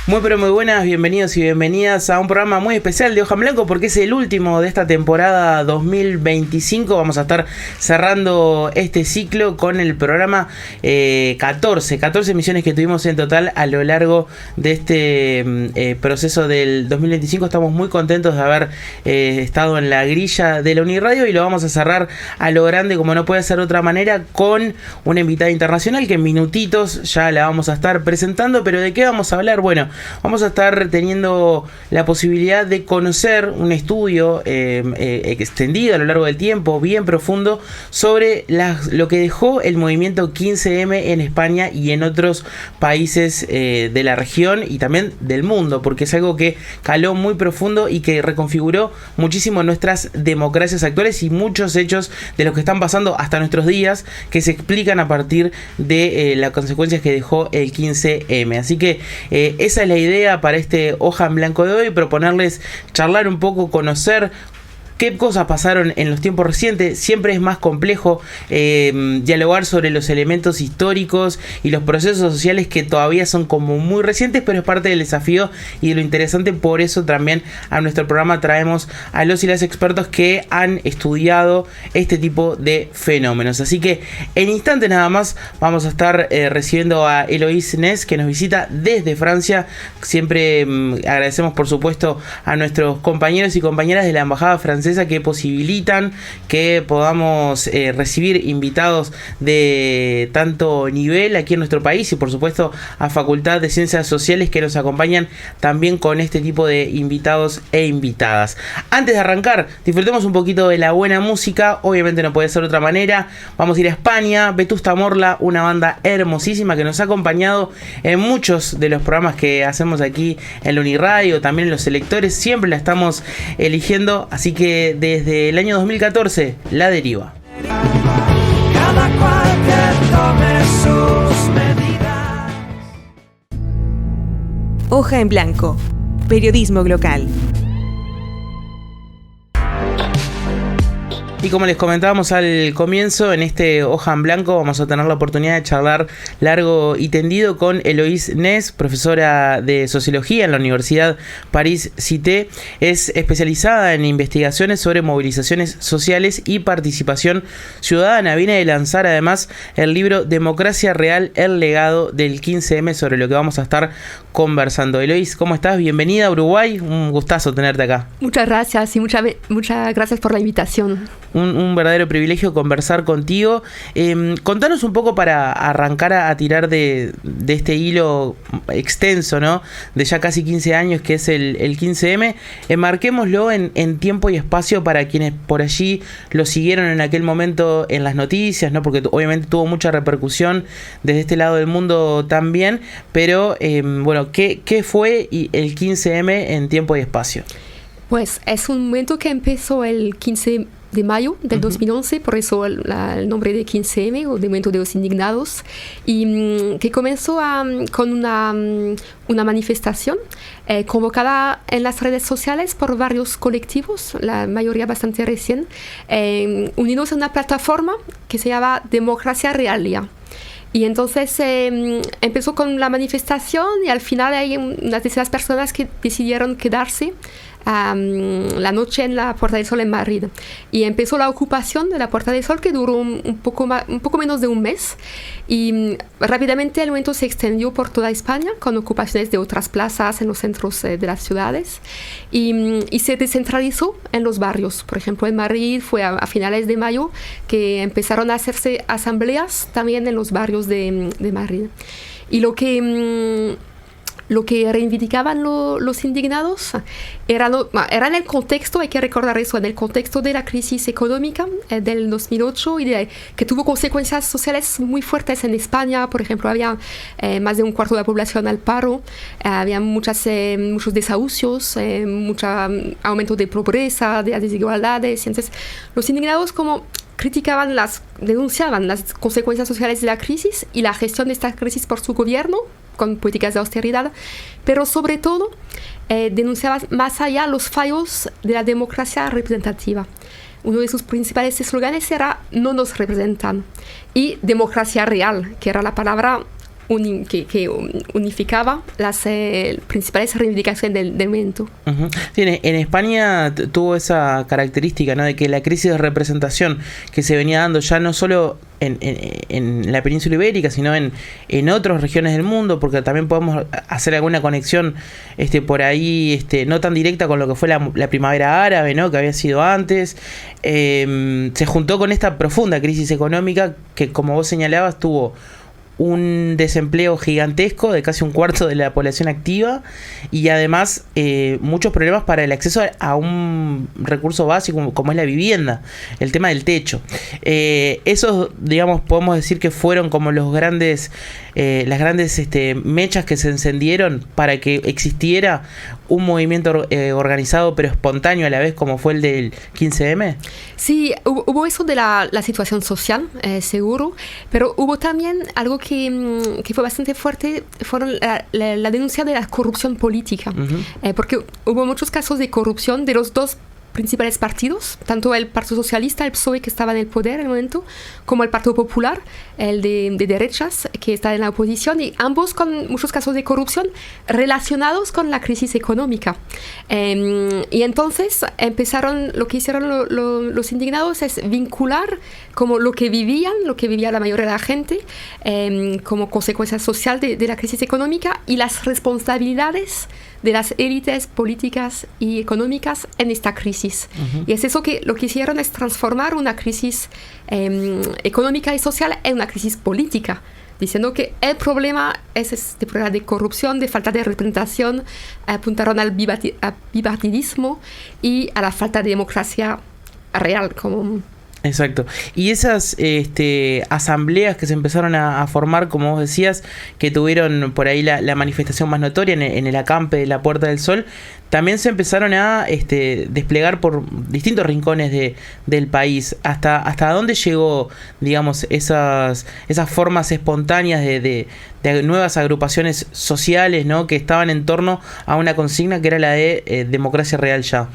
Muy pero muy buenas, bienvenidos y bienvenidas a un programa muy especial de Hoja en Blanco porque es el último de esta temporada 2025. Vamos a estar cerrando este ciclo con el programa 14 emisiones que tuvimos en total a lo largo de este proceso del 2025. Estamos muy contentos de haber estado en la grilla de la Uniradio y lo vamos a cerrar a lo grande, como no puede ser de otra manera, con una invitada internacional que en minutitos ya la vamos a estar presentando. Pero ¿de qué vamos a hablar? Bueno, vamos a estar teniendo la posibilidad de conocer un estudio extendido a lo largo del tiempo, bien profundo, sobre lo que dejó el movimiento 15M en España y en otros países de la región y también del mundo, porque es algo que caló muy profundo y que reconfiguró muchísimo nuestras democracias actuales y muchos hechos de los que están pasando hasta nuestros días que se explican a partir de las consecuencias que dejó el 15M. Así que esa es la idea para este Hoja en Blanco de hoy, proponerles charlar un poco, conocer qué cosas pasaron en los tiempos recientes. Siempre es más complejo dialogar sobre los elementos históricos y los procesos sociales que todavía son como muy recientes, pero es parte del desafío y de lo interesante. Por eso también a nuestro programa traemos a los y las expertos que han estudiado este tipo de fenómenos. Así que en instantes nada más vamos a estar recibiendo a Eloise Ness, que nos visita desde Francia. Siempre agradecemos por supuesto a nuestros compañeros y compañeras de la Embajada Francesa que posibilitan que podamos recibir invitados de tanto nivel aquí en nuestro país, y por supuesto a Facultad de Ciencias Sociales, que nos acompañan también con este tipo de invitados e invitadas. Antes de arrancar, disfrutemos un poquito de la buena música. Obviamente no puede ser de otra manera. Vamos a ir a España. Vetusta Morla, una banda hermosísima que nos ha acompañado en muchos de los programas que hacemos aquí en la Uniradio, también en los selectores. Siempre la estamos eligiendo, así que desde el año 2014, La Deriva. Cada cual que tome sus medidas. Hoja en Blanco, periodismo local. Y como les comentábamos al comienzo, en este Hoja en Blanco vamos a tener la oportunidad de charlar largo y tendido con Eloise Ness, profesora de Sociología en la Universidad París-Cité. Es especializada en investigaciones sobre movilizaciones sociales y participación ciudadana. Viene de lanzar además el libro Democracia Real, el legado del 15M, sobre lo que vamos a estar conversando. Eloise, ¿cómo estás? Bienvenida a Uruguay. Un gustazo tenerte acá. Muchas gracias y muchas gracias por la invitación. Un verdadero privilegio conversar contigo. Contanos un poco para arrancar a tirar de este hilo extenso, ¿no? De ya casi 15 años que es el 15M. Enmarquémoslo en tiempo y espacio para quienes por allí lo siguieron en aquel momento en las noticias, ¿no? Porque obviamente tuvo mucha repercusión desde este lado del mundo también. Pero, bueno, ¿qué fue el 15M en tiempo y espacio? Pues es un momento que empezó el 15 de mayo del 2011, por eso el nombre de 15M, o de Momento de los Indignados, y que comenzó con una manifestación convocada en las redes sociales por varios colectivos, la mayoría bastante recién, unidos en una plataforma que se llama Democracia Real. Y entonces empezó con la manifestación y al final hay unas de esas personas que decidieron quedarse la noche en la Puerta del Sol en Madrid. Y empezó la ocupación de la Puerta del Sol, que duró un poco menos de un mes. Y rápidamente el movimiento se extendió por toda España, con ocupaciones de otras plazas en los centros de las ciudades. Y se descentralizó en los barrios. Por ejemplo, en Madrid fue a finales de mayo que empezaron a hacerse asambleas también en los barrios de Madrid. Y lo que reivindicaban los indignados era en el contexto, hay que recordar eso, en el contexto de la crisis económica del 2008 y que tuvo consecuencias sociales muy fuertes en España. Por ejemplo, había más de un cuarto de la población al paro, había muchos desahucios, mucho aumento de pobreza, de las desigualdades. Entonces, los indignados denunciaban las consecuencias sociales de la crisis y la gestión de esta crisis por su gobierno, con políticas de austeridad, pero sobre todo denunciaba más allá los fallos de la democracia representativa. Uno de sus principales eslóganes era "no nos representan", y democracia real, que era la palabra que unificaba las principales reivindicaciones del momento. Uh-huh. Sí, en España tuvo esa característica, ¿no?, de que la crisis de representación que se venía dando ya no solo en la península ibérica, sino en otras regiones del mundo, porque también podemos hacer alguna conexión por ahí, no tan directa con lo que fue la primavera árabe, ¿no?, que había sido antes. Se juntó con esta profunda crisis económica que, como vos señalabas, tuvo un desempleo gigantesco de casi un cuarto de la población activa y además muchos problemas para el acceso a un recurso básico como es la vivienda, el tema del techo. Esos, digamos, podemos decir que fueron como las grandes mechas que se encendieron para que existiera un movimiento organizado pero espontáneo a la vez, como fue el del 15M. Sí, hubo eso de la situación social, seguro, pero hubo también algo que fue bastante fuerte, fueron la denuncia de la corrupción política, porque hubo muchos casos de corrupción de los dos principales partidos, tanto el Partido Socialista, el PSOE, que estaba en el poder en el momento, como el Partido Popular, el de derechas, que está en la oposición, y ambos con muchos casos de corrupción relacionados con la crisis económica. Y entonces lo que hicieron los indignados es vincular como lo que vivía la mayoría de la gente, como consecuencia social de la crisis económica, y las responsabilidades de las élites políticas y económicas en esta crisis. Y es eso que lo que hicieron es transformar una crisis económica y social en una crisis política, diciendo que el problema es este problema de corrupción, de falta de representación, apuntaron al bipartidismo y a la falta de democracia real, como... Exacto. Y esas asambleas que se empezaron a formar, como vos decías, que tuvieron por ahí la manifestación más notoria en el acampe de la Puerta del Sol, también se empezaron a desplegar por distintos rincones del país. ¿Hasta dónde llegó, digamos, esas formas espontáneas de nuevas agrupaciones sociales, ¿no?, que estaban en torno a una consigna que era la de democracia real ya?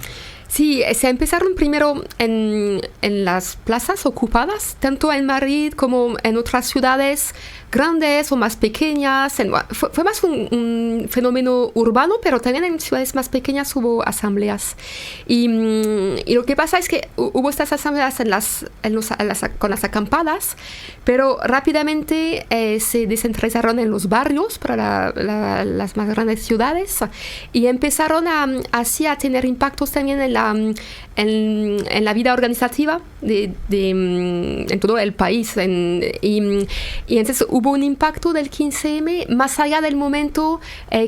Sí, se empezaron primero en las plazas ocupadas, tanto en Madrid como en otras ciudades grandes o más pequeñas. Fue más un fenómeno urbano, pero también en ciudades más pequeñas hubo asambleas. Y lo que pasa es que hubo estas asambleas con las acampadas, pero rápidamente se descentralizaron en los barrios para las más grandes ciudades, y empezaron así a tener impactos también en la vida organizativa en todo el país. Y entonces hubo un impacto del 15M más allá del momento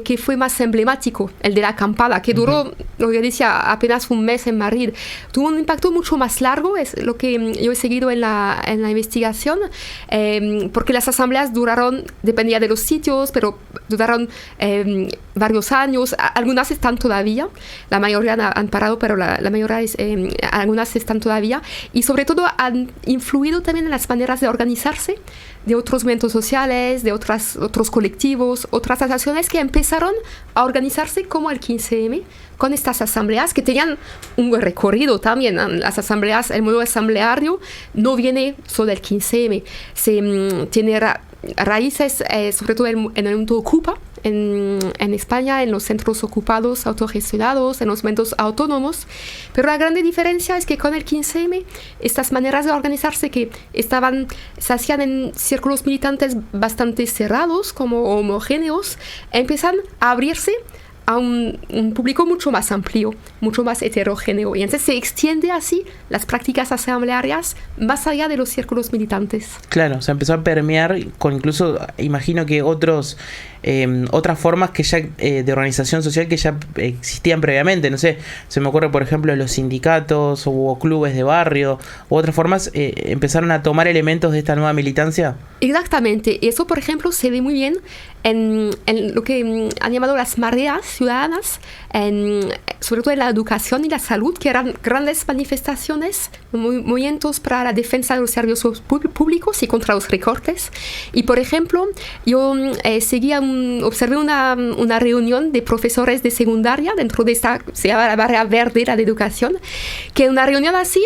que fue más emblemático, el de la acampada, que duró, lo que decía, apenas un mes en Madrid. Tuvo un impacto mucho más largo, es lo que yo he seguido en la investigación, porque las asambleas dependía de los sitios, pero duraron varios años. Algunas están todavía, la mayoría han parado, pero la mayoría algunas están todavía, y sobre todo han influido también en las maneras de organizarse de otros movimientos sociales, de otros colectivos, otras asociaciones que empezaron a organizarse como el 15M, con estas asambleas que tenían un recorrido también. Las asambleas, el modelo asambleario no viene solo del 15M, tiene raíces sobre todo en el mundo ocupa, en España, en los centros ocupados autogestionados, en los momentos autónomos. Pero la grande diferencia es que con el 15M, estas maneras de organizarse que se hacían en círculos militantes bastante cerrados, como homogéneos, empiezan a abrirse a un público mucho más amplio, mucho más heterogéneo, y entonces se extiende así las prácticas asamblearias más allá de los círculos militantes. Claro, se empezó a permear con incluso, imagino que otras formas que ya de organización social que ya existían previamente. No sé, se me ocurre por ejemplo los sindicatos o clubes de barrio u otras formas empezaron a tomar elementos de esta nueva militancia. Exactamente, y eso por ejemplo se ve muy bien en lo que han llamado las mareas ciudadanas, sobre todo en la educación y la salud, que eran grandes manifestaciones, movimientos para la defensa de los servicios públicos y contra los recortes. Y, por ejemplo, yo observé una reunión de profesores de secundaria dentro de esta, se llama la Barra Verde, la de educación, que en una reunión así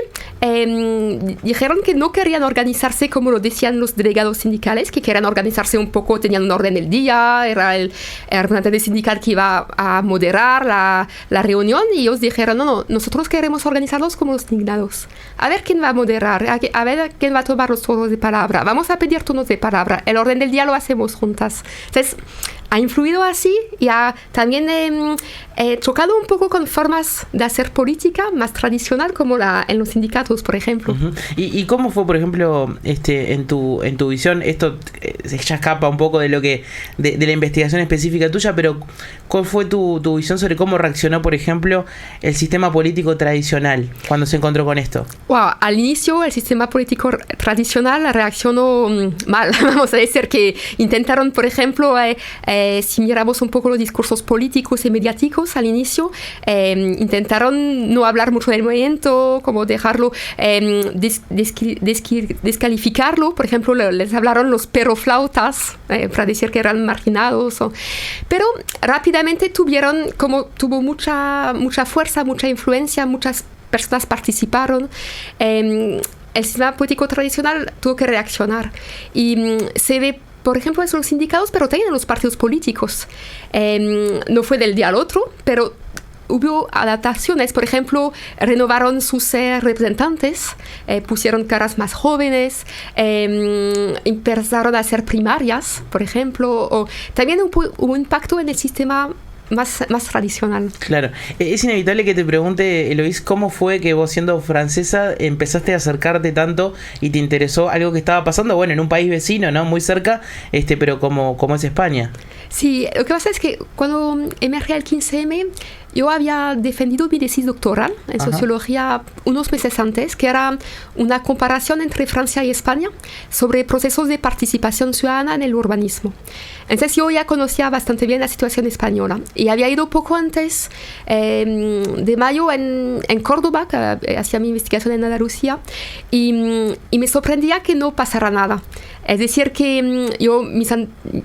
dijeron que no querían organizarse como lo decían los delegados sindicales, que querían organizarse un poco, tenían un orden del día, era el representante sindical que iba a moderar la reunión, y ellos dijeron, no, nosotros queremos organizarnos como los indignados. A ver quién va a moderar, a ver quién va a tomar los turnos de palabra. Vamos a pedir turnos de palabra. El orden del día lo hacemos juntas. Entonces, ha influido así y ha también chocado un poco con formas de hacer política más tradicional, como en los sindicatos, por ejemplo. Uh-huh. ¿Y cómo fue, por ejemplo, en tu visión? Esto ya escapa un poco de lo que de la investigación específica tuya, pero ¿cuál fue tu visión sobre cómo reaccionó, por ejemplo, el sistema político tradicional cuando se encontró con esto? Wow, al inicio el sistema político tradicional reaccionó mal. Vamos a decir que intentaron, por ejemplo, si miramos un poco los discursos políticos y mediáticos al inicio, intentaron no hablar mucho del movimiento, como dejarlo, descalificarlo. Por ejemplo, les hablaron los perroflautas para decir que eran marginados. Pero rápidamente tuvo mucha fuerza, mucha influencia, muchas personas participaron. El sistema político tradicional tuvo que reaccionar. Y se ve, por ejemplo, en los sindicatos, pero también en los partidos políticos. No fue del día al otro, pero hubo adaptaciones. Por ejemplo, renovaron sus representantes, pusieron caras más jóvenes, empezaron a hacer primarias, por ejemplo. O también hubo impacto en el sistema más tradicional. Claro. Es inevitable que te pregunte, Eloís, ¿cómo fue que vos, siendo francesa, empezaste a acercarte tanto y te interesó algo que estaba pasando, bueno, en un país vecino, ¿no? Muy cerca, pero como es España? Sí, lo que pasa es que cuando emergió el 15M, yo había defendido mi tesis doctoral en sociología unos meses antes, que era una comparación entre Francia y España sobre procesos de participación ciudadana en el urbanismo. Entonces yo ya conocía bastante bien la situación española y había ido poco antes de mayo en Córdoba, que hacía mi investigación en Andalucía, y me sorprendía que no pasara nada. Es decir, que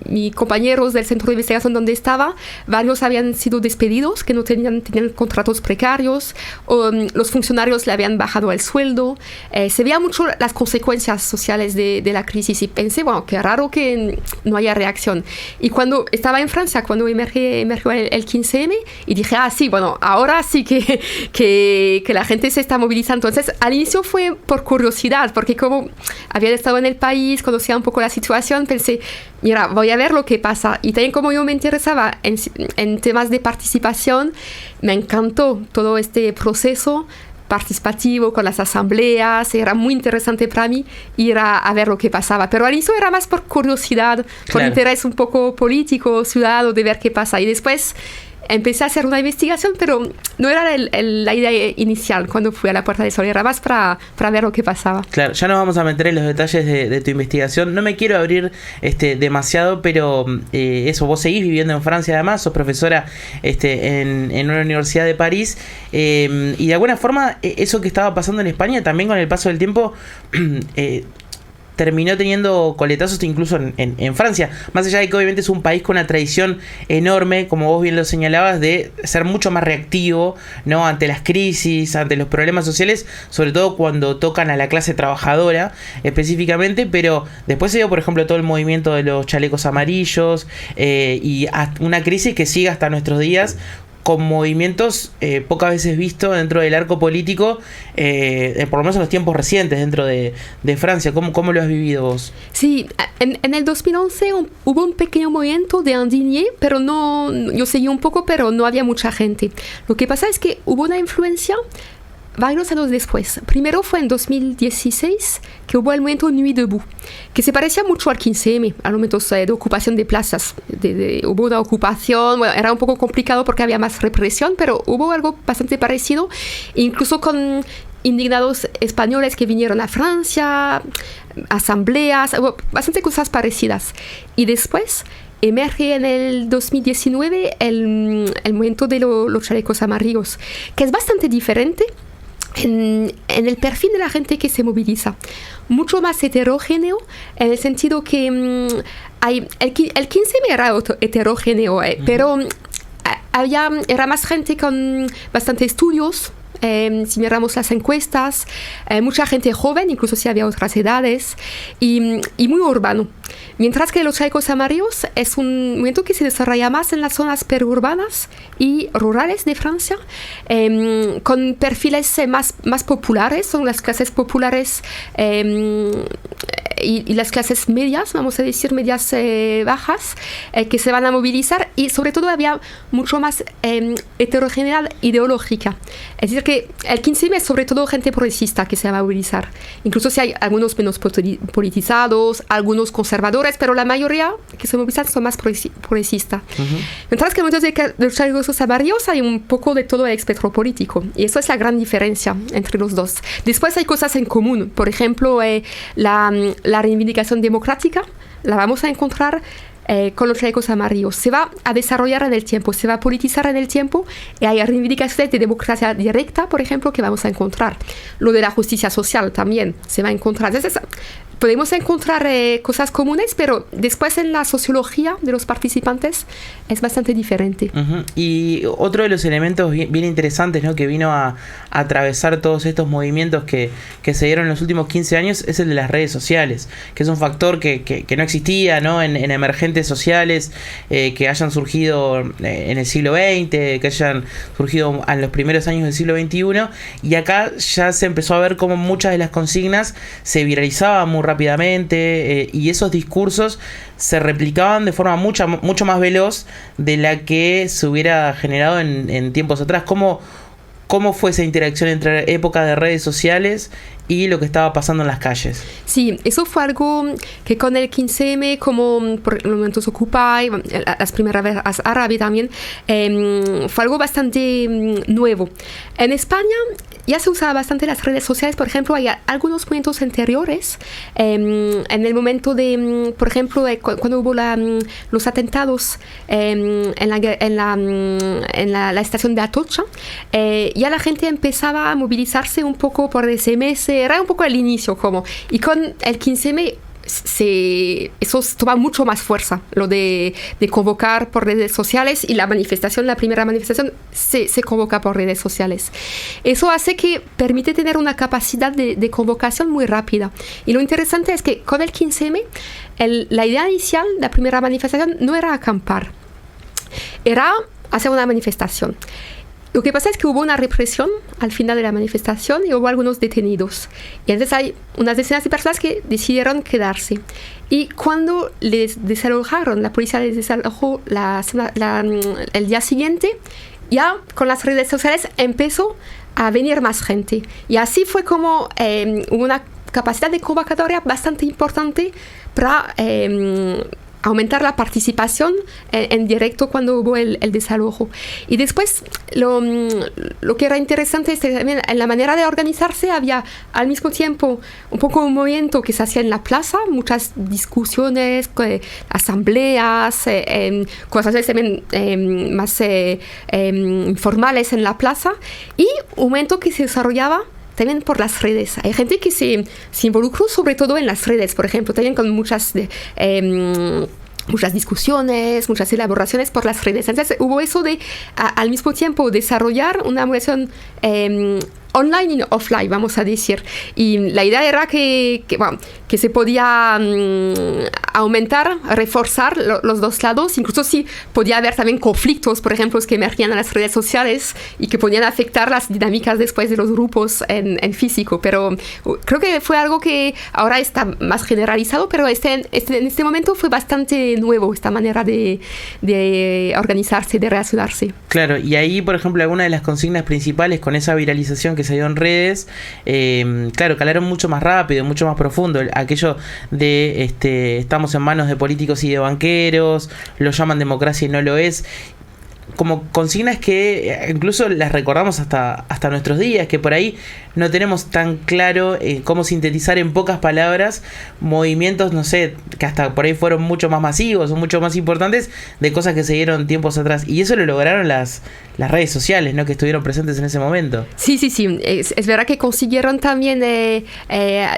mis compañeros del centro de investigación donde estaba, varios habían sido despedidos, que no tenían contratos precarios, o los funcionarios le habían bajado el sueldo. Se veían mucho las consecuencias sociales de la crisis y pensé, bueno, qué raro que no haya reacción. Y cuando estaba en Francia, cuando emergió el 15M, y dije, sí, bueno, ahora sí que la gente se está movilizando. Entonces, al inicio fue por curiosidad, porque como había estado en el país, conocía un poco la situación, pensé, mira, voy a ver lo que pasa. Y también como yo me interesaba en temas de participación, me encantó todo este proceso participativo con las asambleas, era muy interesante para mí ir a ver lo que pasaba. Pero al inicio era más por curiosidad, por interés un poco político, ciudadano, de ver qué pasa. Y después empecé a hacer una investigación, pero no era la idea inicial cuando fui a la Puerta del Sol, era más para ver lo que pasaba. Claro, ya nos vamos a meter en los detalles de tu investigación. No me quiero abrir demasiado, pero eso, vos seguís viviendo en Francia además, sos profesora en una universidad de París, y de alguna forma eso que estaba pasando en España también con el paso del tiempo terminó teniendo coletazos incluso en Francia, más allá de que obviamente es un país con una tradición enorme, como vos bien lo señalabas, de ser mucho más reactivo, ¿no?, ante las crisis, ante los problemas sociales, sobre todo cuando tocan a la clase trabajadora específicamente, pero después se dio, por ejemplo, todo el movimiento de los chalecos amarillos, y una crisis que sigue hasta nuestros días, con movimientos pocas veces vistos dentro del arco político, por lo menos en los tiempos recientes dentro de Francia. ¿Cómo lo has vivido vos? Sí, en el 2011 hubo un pequeño movimiento de indigné, pero no, yo seguí un poco, pero no había mucha gente. Lo que pasa es que hubo una influencia varios años después. Primero fue en 2016 que hubo el movimiento Nuit Debout, que se parecía mucho al 15M, a los momentos de ocupación de plazas. Hubo una ocupación, bueno, era un poco complicado porque había más represión, pero hubo algo bastante parecido, incluso con indignados españoles que vinieron a Francia, asambleas, bastante cosas parecidas. Y después, emerge en el 2019 el momento de los chalecos amarillos, que es bastante diferente en el perfil de la gente que se moviliza. Mucho más heterogéneo, en el sentido que el 15M era heterogéneo, pero era más gente con bastante estudios. Si miramos las encuestas, mucha gente joven, incluso si había otras edades, y muy urbano. Mientras que los chalecos amarillos es un movimiento que se desarrolla más en las zonas perurbanas y rurales de Francia, con perfiles más populares, son las clases populares y las clases medias, vamos a decir medias bajas, que se van a movilizar, y sobre todo había mucho más heterogeneidad ideológica. Es decir, que el 15M es sobre todo gente progresista que se va a movilizar, incluso si hay algunos menos politizados, algunos conservadores, pero la mayoría que se movilizan son más progresistas. Mientras que en momentos de los chalecos amarillos hay un poco de todo el espectro político, y eso es la gran diferencia entre los dos. Después hay cosas en común, por ejemplo, la reivindicación democrática la vamos a encontrar con los chalecos amarillos. Se va a desarrollar en el tiempo, se va a politizar en el tiempo, y hay reivindicaciones de democracia directa, por ejemplo, que vamos a encontrar. Lo de la justicia social también se va a encontrar. Entonces, podemos encontrar cosas comunes, pero después en la sociología de los participantes es bastante diferente. Y otro de los elementos bien interesantes, ¿no?, que vino a atravesar todos estos movimientos que se dieron en los últimos 15 años es el de las redes sociales, que es un factor que no existía, ¿no?, en emergentes sociales que hayan surgido en el siglo XX, que hayan surgido en los primeros años del siglo XXI, y acá ya se empezó a ver cómo muchas de las consignas se viralizaban muy rápidamente, y esos discursos se replicaban de forma mucho más veloz de la que se hubiera generado en tiempos atrás. ¿Cómo fue esa interacción entre época de redes sociales y lo que estaba pasando en las calles? Sí, eso fue algo que con el 15M, como por los momentos Occupy, las primeras veces árabe también, fue algo bastante nuevo. En España ya se usaba bastante las redes sociales. Por ejemplo, hay algunos momentos anteriores, en el momento de, por ejemplo, cuando hubo los atentados en la estación de Atocha, ya la gente empezaba a movilizarse un poco por SMS, era un poco el inicio y con el 15M eso toma mucho más fuerza, lo de convocar por redes sociales, y la primera manifestación se convoca por redes sociales. Eso hace que permite tener una capacidad de convocación muy rápida, y lo interesante es que con el 15M la idea inicial de la primera manifestación no era acampar, era hacer una manifestación. Lo que pasa es que hubo una represión al final de la manifestación y hubo algunos detenidos. Y entonces hay unas decenas de personas que decidieron quedarse. Y cuando les desalojaron, la policía les desalojó el día siguiente, ya con las redes sociales empezó a venir más gente. Y así fue como hubo una capacidad de convocatoria bastante importante para aumentar la participación en directo cuando hubo el desalojo. Y después lo que era interesante es que también en la manera de organizarse había al mismo tiempo un poco un movimiento que se hacía en la plaza, muchas discusiones, asambleas, cosas también más informales en la plaza, y un momento que se desarrollaba también por las redes. Hay gente que se involucró sobre todo en las redes, por ejemplo, también con muchas discusiones, muchas elaboraciones por las redes. Entonces hubo eso de al mismo tiempo desarrollar una movilización online y offline, vamos a decir. Y la idea era que se podía aumentar, reforzar los dos lados. Incluso sí podía haber también conflictos, por ejemplo, que emergían en las redes sociales y que podían afectar las dinámicas después de los grupos en físico. Pero creo que fue algo que ahora está más generalizado, pero en este momento fue bastante nuevo, esta manera de organizarse, de relacionarse. Claro, y ahí, por ejemplo, alguna de las consignas principales con esa viralización que se dio en redes, claro, calaron mucho más rápido, mucho más profundo. Aquello de estamos en manos de políticos y de banqueros, lo llaman democracia y no lo es. como consignas que incluso las recordamos hasta nuestros días, que por ahí no tenemos tan claro cómo sintetizar en pocas palabras movimientos, no sé, que hasta por ahí fueron mucho más masivos o mucho más importantes, de cosas que se dieron tiempos atrás. Y eso lo lograron las redes sociales, ¿no?, que estuvieron presentes en ese momento. Sí. Es verdad que consiguieron también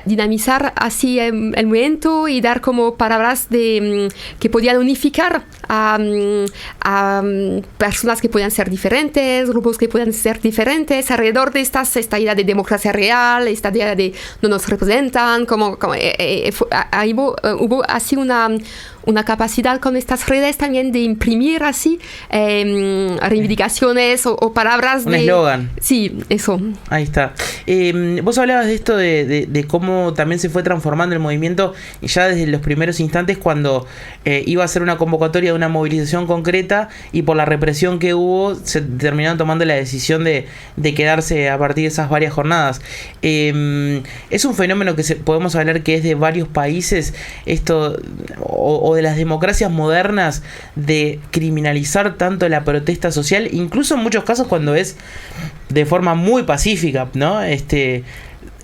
dinamizar así el movimiento y dar como palabras que podían unificar a personas que podían ser diferentes, grupos que podían ser diferentes, alrededor de esta idea de democracia real, esta idea de no nos representan, ahí hubo así una capacidad con estas redes también de imprimir así reivindicaciones o palabras. Un eslogan. Sí, eso. Ahí está. Vos hablabas de esto de cómo también se fue transformando el movimiento ya desde los primeros instantes, cuando iba a ser una convocatoria de una movilización concreta, y por la represión que hubo se terminaron tomando la decisión de quedarse a partir de esas varias jornadas. Es un fenómeno que podemos hablar que es de varios países, esto, o de las democracias modernas, de criminalizar tanto la protesta social, incluso en muchos casos cuando es de forma muy pacífica, ¿no?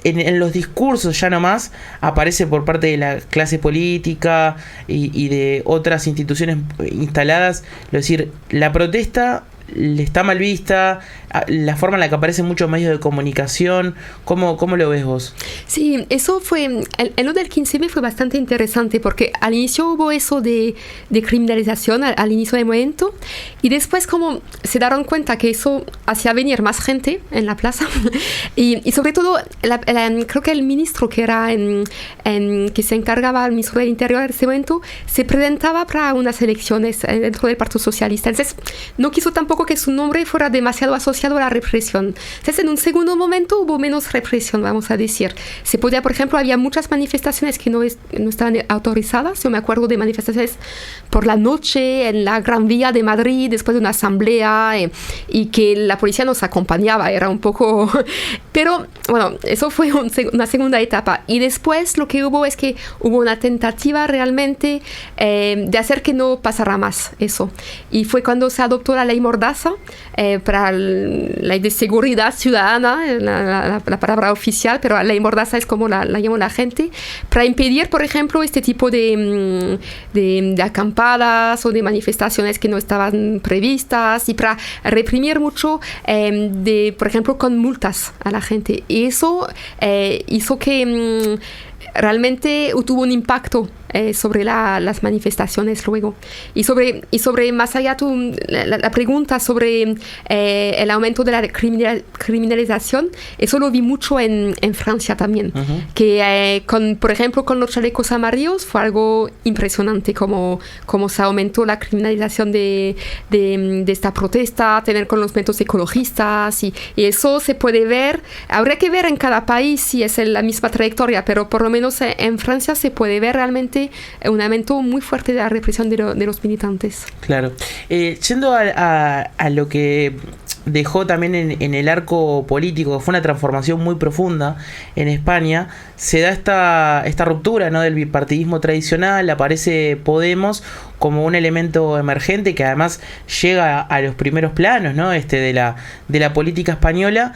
En los discursos ya nomás aparece por parte de la clase política y de otras instituciones instaladas, es decir, la protesta le está mal vista, la forma en la que aparecen muchos medios de comunicación. ¿Cómo lo ves vos? Sí, eso fue, en lo del 15M fue bastante interesante, porque al inicio hubo eso de criminalización al inicio del momento, y después como se dieron cuenta que eso hacía venir más gente en la plaza, y sobre todo creo que el ministro que era que se encargaba, el ministro del Interior en ese momento, se presentaba para unas elecciones dentro del Partido Socialista. Entonces no quiso tampoco que su nombre fuera demasiado asociado a la represión. Entonces, en un segundo momento hubo menos represión, vamos a decir. Se podía, por ejemplo, había muchas manifestaciones que no estaban autorizadas. Yo me acuerdo de manifestaciones por la noche en la Gran Vía de Madrid, después de una asamblea, y que la policía nos acompañaba. Era un poco... Pero, bueno, eso fue una segunda etapa. Y después lo que hubo es que hubo una tentativa realmente de hacer que no pasara más eso. Y fue cuando se adoptó la ley Mordaza, para la ley de seguridad ciudadana, la palabra oficial, pero la ley Mordaza es como la llama la gente, para impedir, por ejemplo, este tipo de acampadas o de manifestaciones que no estaban previstas, y para reprimir mucho, por ejemplo, con multas a la gente. Y eso hizo que realmente tuvo un impacto sobre las manifestaciones luego. Y sobre más allá la pregunta sobre el aumento de la criminalización, eso lo vi mucho en Francia también. Uh-huh. Que por ejemplo con los chalecos amarillos fue algo impresionante como se aumentó la criminalización de esta protesta, tener con los métodos ecologistas, y eso se puede ver. Habría que ver en cada país si es la misma trayectoria, pero por lo menos en Francia se puede ver realmente un aumento muy fuerte de la represión de los militantes. Claro. Yendo a lo que dejó también en el arco político, fue una transformación muy profunda en España, se da esta ruptura, ¿no?, del bipartidismo tradicional, aparece Podemos como un elemento emergente que además llega a los primeros planos, ¿no?, de la política española.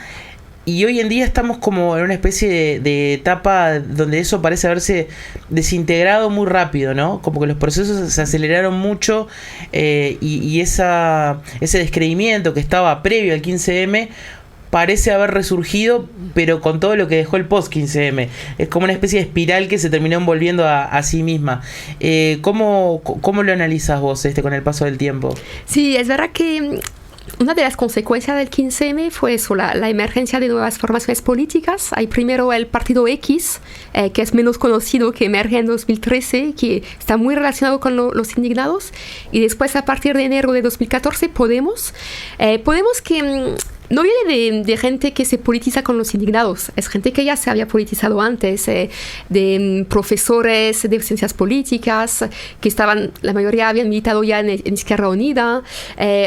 Y hoy en día estamos como en una especie de etapa donde eso parece haberse desintegrado muy rápido, ¿no? Como que los procesos se aceleraron mucho, y ese descreimiento que estaba previo al 15M parece haber resurgido, pero con todo lo que dejó el post-15M. Es como una especie de espiral que se terminó envolviendo a sí misma. ¿Cómo lo analizas vos con el paso del tiempo? Sí, es verdad que una de las consecuencias del 15M fue eso, la emergencia de nuevas formaciones políticas. Hay primero el Partido X, que es menos conocido, que emerge en 2013, que está muy relacionado con los indignados. Y después, a partir de enero de 2014, Podemos que no viene de gente que se politiza con los indignados, es gente que ya se había politizado antes, de profesores de ciencias políticas, que la mayoría habían militado ya en Izquierda Unida,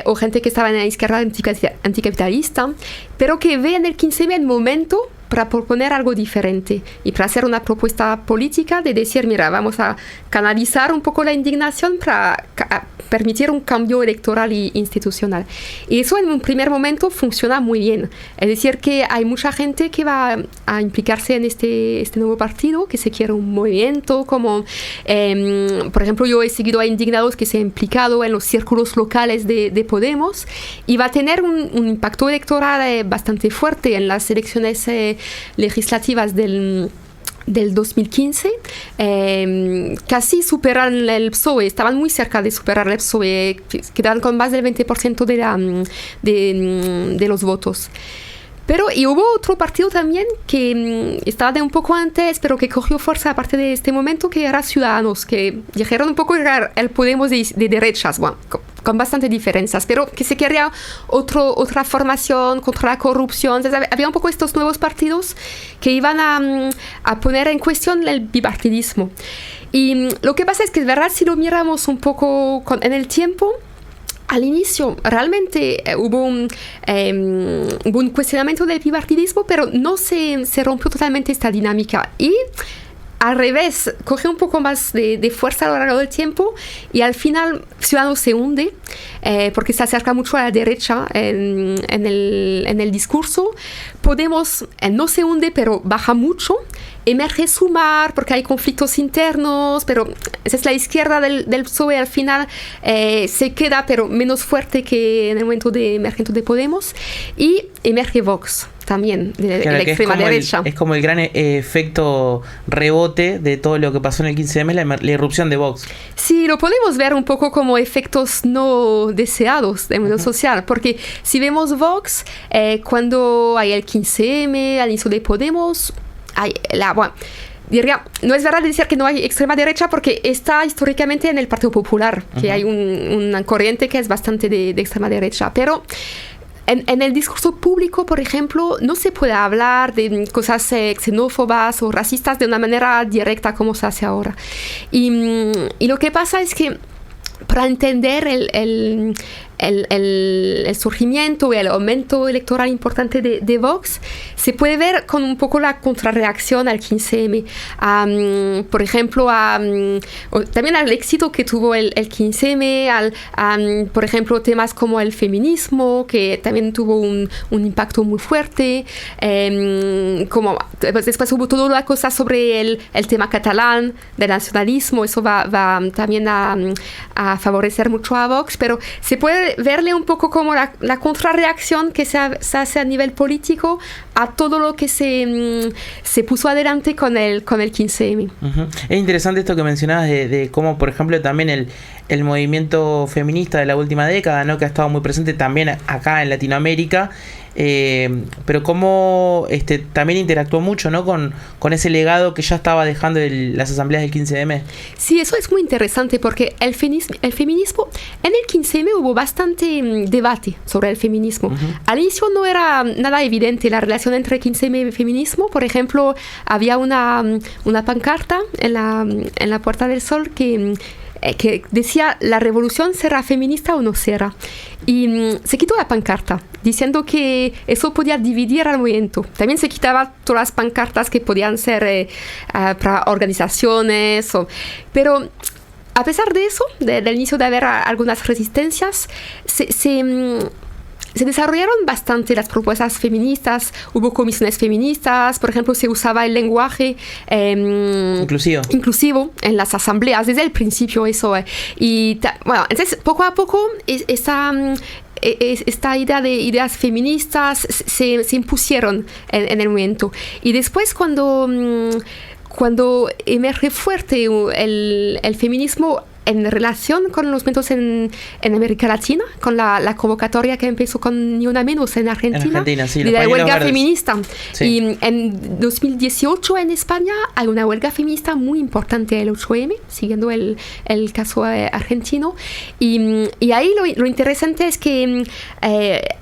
o gente que estaba en la izquierda anticapitalista, pero que ve en el 15M el momento para proponer algo diferente y para hacer una propuesta política de decir, mira, vamos a canalizar un poco la indignación para permitir un cambio electoral e institucional. Y eso en un primer momento funciona muy bien. Es decir, que hay mucha gente que va a implicarse en este nuevo partido, que se quiere un movimiento, como, por ejemplo, yo he seguido a indignados que se han implicado en los círculos locales de Podemos, y va a tener un impacto electoral bastante fuerte en las elecciones legislativas del 2015, casi superan el PSOE, estaban muy cerca de superar el PSOE, quedaron con más del 20% de los votos. Y hubo otro partido también que estaba de un poco antes, pero que cogió fuerza a partir de este momento, que era Ciudadanos, que dijeron un poco era el Podemos de derechas, bueno, con bastantes diferencias, pero que se quería otra formación contra la corrupción. Entonces, había un poco estos nuevos partidos que iban a poner en cuestión el bipartidismo. Y lo que pasa es que es verdad, si lo miramos un poco en el tiempo, al inicio realmente hubo un cuestionamiento del bipartidismo, pero no se rompió totalmente esta dinámica. Y al revés, coge un poco más de fuerza a lo largo del tiempo, y al final Ciudadanos se hunde porque se acerca mucho a la derecha en el discurso. Podemos no se hunde, pero baja mucho. Emerge Sumar porque hay conflictos internos, pero esa es la izquierda del PSOE, al final se queda, pero menos fuerte que en el momento de emergente de Podemos. Y emerge Vox también, de la extrema derecha. Es como el gran efecto rebote de todo lo que pasó en el 15M, la irrupción de Vox. Sí, lo podemos ver un poco como efectos no deseados del mundo social, porque si vemos Vox, cuando hay el 15M, al inicio de Podemos, diría, no es verdad decir que no hay extrema derecha, porque está históricamente en el Partido Popular, que hay una corriente que es bastante de extrema derecha, pero en el discurso público, por ejemplo, no se puede hablar de cosas xenófobas o racistas de una manera directa como se hace ahora. Y lo que pasa es que para entender el surgimiento y el aumento electoral importante de Vox, se puede ver con un poco la contrarreacción al 15M. Por ejemplo, también al éxito que tuvo el 15M, por ejemplo, temas como el feminismo, que también tuvo un impacto muy fuerte. Después hubo toda la cosa sobre el tema catalán, del nacionalismo, eso va también a favorecer mucho a Vox, pero se puede verle un poco como la contrarreacción que se hace a nivel político a todo lo que se puso adelante con el 15M. Es interesante esto que mencionabas de cómo, por ejemplo, también el movimiento feminista de la última década, ¿no?, que ha estado muy presente también acá en Latinoamérica, pero cómo también interactuó mucho, ¿no?, con ese legado que ya estaba dejando las asambleas del 15M. Sí, eso es muy interesante, porque el feminismo, en el 15M hubo bastante debate sobre el feminismo. Al inicio no era nada evidente la relación entre 15M y el feminismo. Por ejemplo, había una pancarta en la Puerta del Sol que decía: la revolución será feminista o no será. Y se quitó la pancarta, diciendo que eso podía dividir al movimiento. También se quitaba todas las pancartas que podían ser para organizaciones. Pero a pesar de eso, del inicio de haber algunas resistencias, se desarrollaron bastante las propuestas feministas, hubo comisiones feministas, por ejemplo, se usaba el lenguaje inclusivo en las asambleas desde el principio, eso. Entonces poco a poco esta idea de ideas feministas se impusieron en el movimiento. Y después cuando emerge fuerte el feminismo en relación con los movimientos en América Latina, con la convocatoria que empezó con Ni Una Menos en Argentina, sí, de la huelga verdes. feminista. Sí. Y en 2018 en España hay una huelga feminista muy importante, el 8M, siguiendo el caso argentino. Y ahí lo interesante es que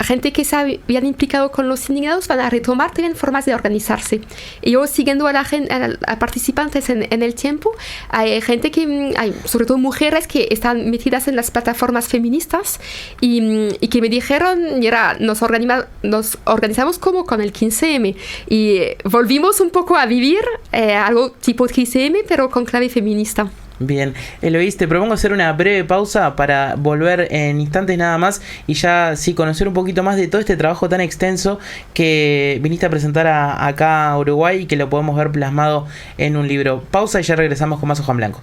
gente que se habían implicado con los indignados van a retomar también formas de organizarse. Y yo, siguiendo a participantes en el tiempo, hay gente hay sobre todo mujeres mujeres que están metidas en las plataformas feministas y que me dijeron, mira, nos organizamos como con el 15M y volvimos un poco a vivir algo tipo 15M, pero con clave feminista. Bien, Eloís, te propongo hacer una breve pausa para volver en instantes nada más y ya sí conocer un poquito más de todo este trabajo tan extenso que viniste a presentar acá a Uruguay y que lo podemos ver plasmado en un libro. Pausa y ya regresamos con más Hoja en Blanco.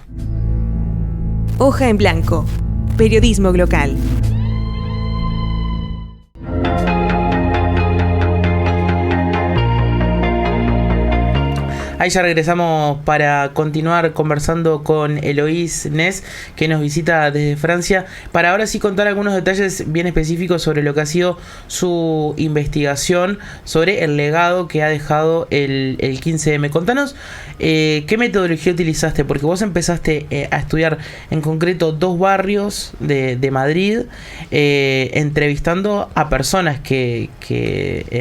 Hoja en Blanco. Periodismo local. Ahí ya regresamos para continuar conversando con Eloís Ness, que nos visita desde Francia, para ahora sí contar algunos detalles bien específicos sobre lo que ha sido su investigación, sobre el legado que ha dejado el 15M. Contanos qué metodología utilizaste, porque vos empezaste a estudiar en concreto 2 barrios de Madrid, entrevistando a personas que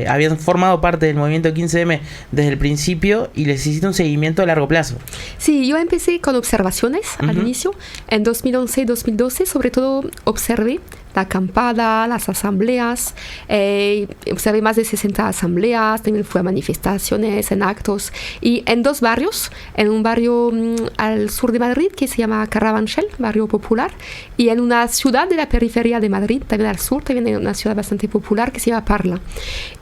habían formado parte del movimiento 15M desde el principio y les hiciste un seguimiento a largo plazo. Sí, yo empecé con observaciones al inicio. En 2011 y 2012, sobre todo, observé la acampada, las asambleas, observé más de 60 asambleas, también fui a manifestaciones, en actos, y en 2 barrios, en un barrio al sur de Madrid que se llama Carabanchel, barrio popular, y en una ciudad de la periferia de Madrid, también al sur, también en una ciudad bastante popular que se llama Parla.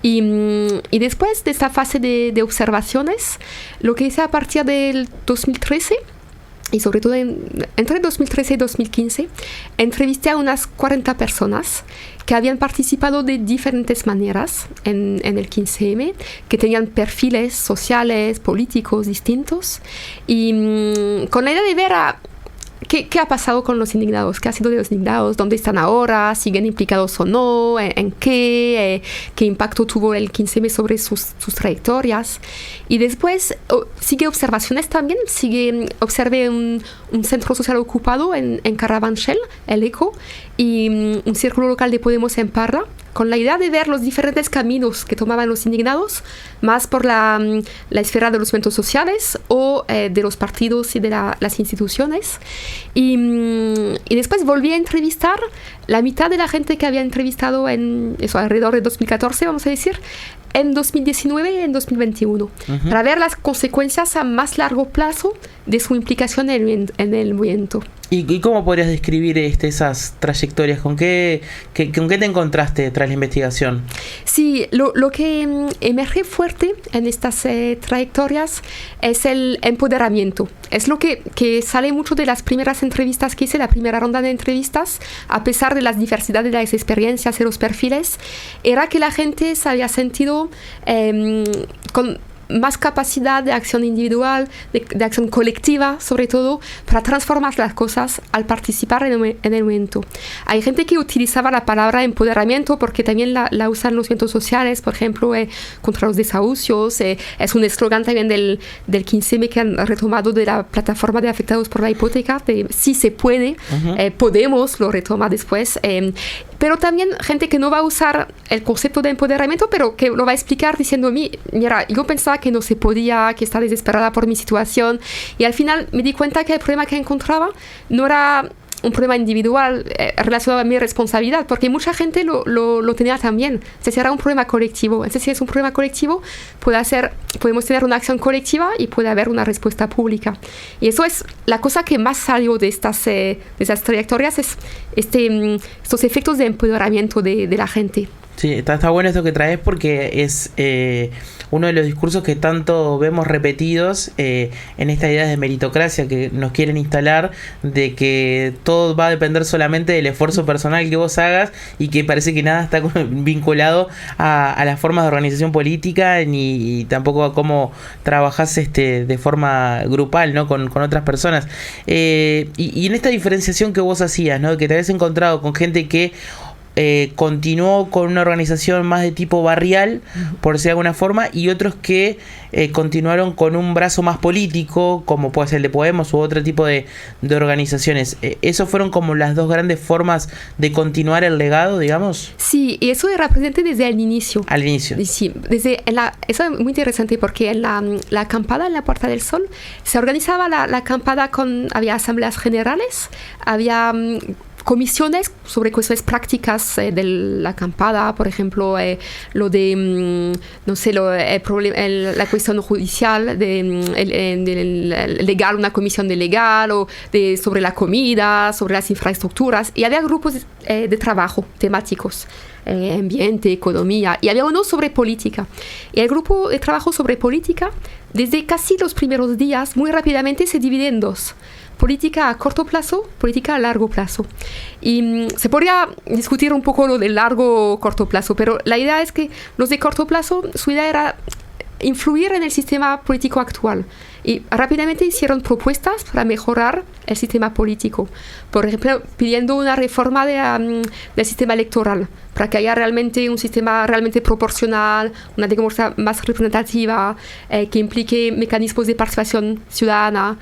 Y después de esta fase de observaciones, lo que hice a partir del 2013, y sobre todo entre 2013 y 2015, entrevisté a unas 40 personas que habían participado de diferentes maneras en el 15M, que tenían perfiles sociales, políticos distintos, y con la idea de ver ¿qué ha pasado con los indignados? ¿Qué ha sido de los indignados? ¿Dónde están ahora? ¿Siguen implicados o no? ¿En qué? ¿Qué impacto tuvo el 15M sobre sus trayectorias? Y después sigue observaciones también. Observé un centro social ocupado en Carabanchel, el ECO, y un círculo local de Podemos en Parla, con la idea de ver los diferentes caminos que tomaban los indignados, más por la esfera de los movimientos sociales o de los partidos y de las instituciones. Y después volví a entrevistar la mitad de la gente que había entrevistado alrededor de 2014, vamos a decir, en 2019 y en 2021, para ver las consecuencias a más largo plazo de su implicación en el movimiento. ¿Y cómo podrías describir esas trayectorias? ¿Con qué te encontraste tras la investigación? Sí, lo que emerge fuerte en estas trayectorias es el empoderamiento. Es lo que sale mucho de las primeras entrevistas que hice, la primera ronda de entrevistas, a pesar de las diversidades de las experiencias y los perfiles, era que la gente se había sentido con más capacidad de acción individual, de acción colectiva, sobre todo, para transformar las cosas al participar en el movimiento. Hay gente que utilizaba la palabra empoderamiento porque también la usan los movimientos sociales, por ejemplo, contra los desahucios. Es un eslogan también del 15M que han retomado de la plataforma de afectados por la hipoteca, de sí se puede, Podemos lo retoma después. Pero también gente que no va a usar el concepto de empoderamiento, pero que lo va a explicar diciendo, mira, yo pensaba que no se podía, que estaba desesperada por mi situación, y al final me di cuenta que el problema que encontraba no era un problema individual relacionado a mi responsabilidad, porque mucha gente lo tenía también. Entonces era un problema colectivo. Entonces si es un problema colectivo, podemos tener una acción colectiva y puede haber una respuesta pública. Y eso es la cosa que más salió de esas trayectorias, es estos efectos de empoderamiento de la gente. Sí, está bueno esto que traes porque es uno de los discursos que tanto vemos repetidos en esta idea de meritocracia que nos quieren instalar, de que todo va a depender solamente del esfuerzo personal que vos hagas y que parece que nada está vinculado a las formas de organización política ni tampoco a cómo trabajás de forma grupal, ¿no? con otras personas. Y en esta diferenciación que vos hacías, ¿no? Que te habías encontrado con gente que continuó con una organización más de tipo barrial, por decir de alguna forma, y otros que continuaron con un brazo más político, como puede ser el de Podemos u otro tipo de organizaciones. ¿Esos fueron como las dos grandes formas de continuar el legado, digamos? Sí, y eso era presente desde el inicio. Al inicio. Sí, eso es muy interesante porque en la acampada en la Puerta del Sol se organizaba la acampada había asambleas generales, había comisiones sobre cuestiones prácticas de la acampada, por ejemplo, lo de, no sé, la cuestión judicial, legal, una comisión de legal, o sobre la comida, sobre las infraestructuras, y había grupos de trabajo temáticos. Ambiente, economía, y había uno sobre política. Y el grupo de trabajo sobre política, desde casi los primeros días, muy rápidamente se divide en dos: política a corto plazo, política a largo plazo. Y se podría discutir un poco lo del largo o corto plazo, pero la idea es que los de corto plazo, su idea era influir en el sistema político actual. Y rápidamente hicieron propuestas para mejorar el sistema político. Por ejemplo, pidiendo una reforma del sistema electoral, para que haya realmente un sistema realmente proporcional, una democracia más representativa, que implique mecanismos de participación ciudadana,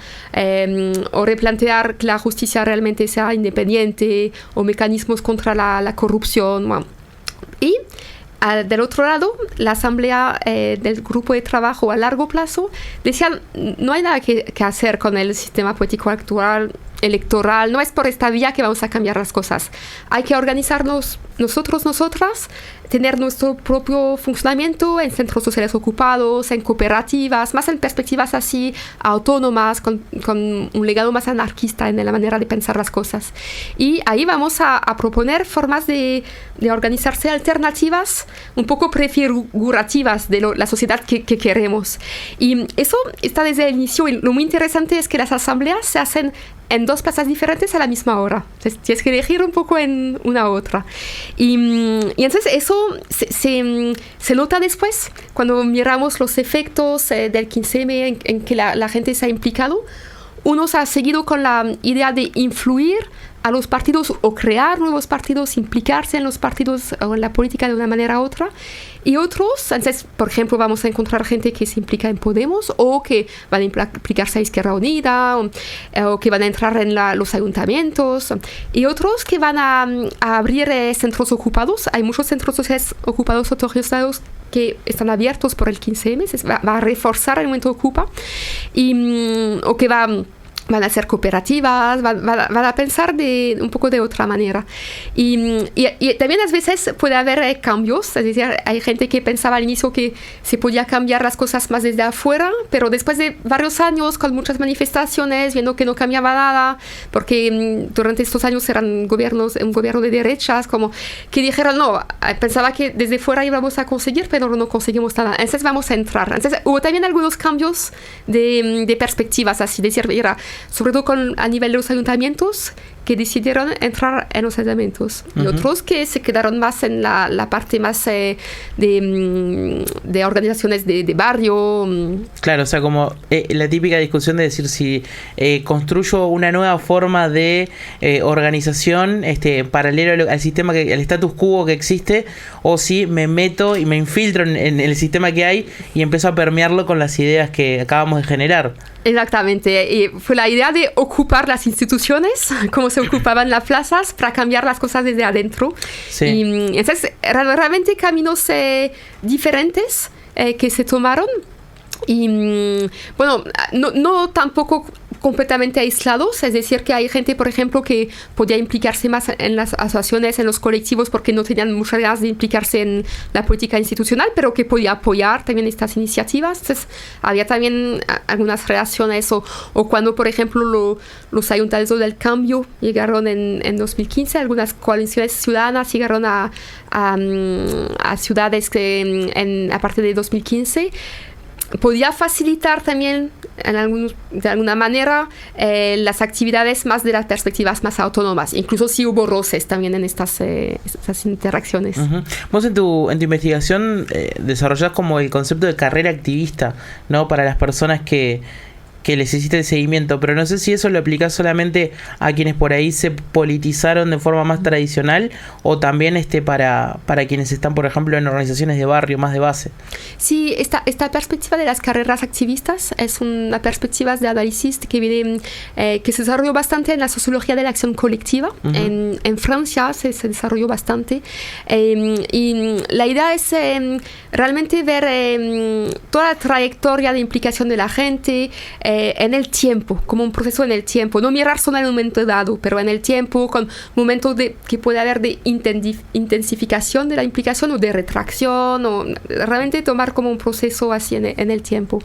o replantear que la justicia realmente sea independiente, o mecanismos contra la corrupción. Bueno. Y del otro lado, la asamblea del grupo de trabajo a largo plazo decían: no hay nada que hacer con el sistema político actual, electoral, no es por esta vía que vamos a cambiar las cosas. Hay que organizarnos nosotras, tener nuestro propio funcionamiento en centros sociales ocupados, en cooperativas, más en perspectivas así autónomas, con un legado más anarquista en la manera de pensar las cosas. Y ahí vamos a proponer formas de organizarse alternativas, un poco prefigurativas de la sociedad que queremos. Y eso está desde el inicio, y lo muy interesante es que las asambleas se hacen en dos plazas diferentes a la misma hora. Entonces, tienes que elegir un poco en una u otra. Y entonces eso se nota después, cuando miramos los efectos del 15M en que la gente se ha implicado. Unos ha seguido con la idea de influir a los partidos o crear nuevos partidos, implicarse en los partidos o en la política de una manera u otra. Y otros, entonces, por ejemplo, vamos a encontrar gente que se implica en Podemos, o que van a implicarse a Izquierda Unida, o que van a entrar en los ayuntamientos, y otros que van a abrir centros ocupados. Hay muchos centros sociales ocupados autorizados que están abiertos por el 15M, va a reforzar el movimiento Ocupa, o que van a ser cooperativas, van a pensar un poco de otra manera. Y también a veces puede haber cambios, es decir, hay gente que pensaba al inicio que se podía cambiar las cosas más desde afuera, pero después de varios años, con muchas manifestaciones, viendo que no cambiaba nada, porque durante estos años eran un gobierno de derechas, como que dijeron: no, pensaba que desde fuera íbamos a conseguir, pero no conseguimos nada, entonces vamos a entrar. Entonces hubo también algunos cambios de perspectivas, así decir, sobre todo a nivel de los ayuntamientos, que decidieron entrar en los ayuntamientos, y otros que se quedaron más en la parte más de organizaciones de barrio. Claro, o sea, como la típica discusión de decir si construyo una nueva forma de organización paralelo al sistema, al status quo que existe, o si me meto y me infiltro en el sistema que hay y empiezo a permearlo con las ideas que acabamos de generar. Exactamente, y fue la idea de ocupar las instituciones, como se ocupaban las plazas, para cambiar las cosas desde adentro. Sí. Y entonces eran realmente caminos diferentes que se tomaron, y bueno, no tampoco completamente aislados, es decir, que hay gente, por ejemplo, que podía implicarse más en las asociaciones, en los colectivos, porque no tenían muchas ganas de implicarse en la política institucional, pero que podía apoyar también estas iniciativas. Entonces, había también algunas reacciones, o cuando, por ejemplo, los ayuntamientos del cambio llegaron en 2015, algunas coaliciones ciudadanas llegaron a ciudades que a partir de 2015, podía facilitar también de alguna manera las actividades más de las perspectivas más autónomas, incluso si hubo roces también en estas interacciones. Uh-huh. Vos en tu investigación desarrollás como el concepto de carrera activista, ¿no? Para las personas que que les hiciste el seguimiento, pero no sé si eso lo aplicás solamente a quienes por ahí se politizaron de forma más tradicional o también para quienes están, por ejemplo, en organizaciones de barrio, más de base. Sí, esta perspectiva de las carreras activistas es una perspectiva de análisis que viene, que se desarrolló bastante en la sociología de la acción colectiva. Uh-huh. En Francia se desarrolló bastante. Y la idea es realmente ver toda la trayectoria de implicación de la gente en el tiempo, como un proceso en el tiempo. No mirar solo en un momento dado, pero en el tiempo, con momentos que puede haber de intensificación de la implicación o de retracción, o realmente tomar como un proceso así en el tiempo.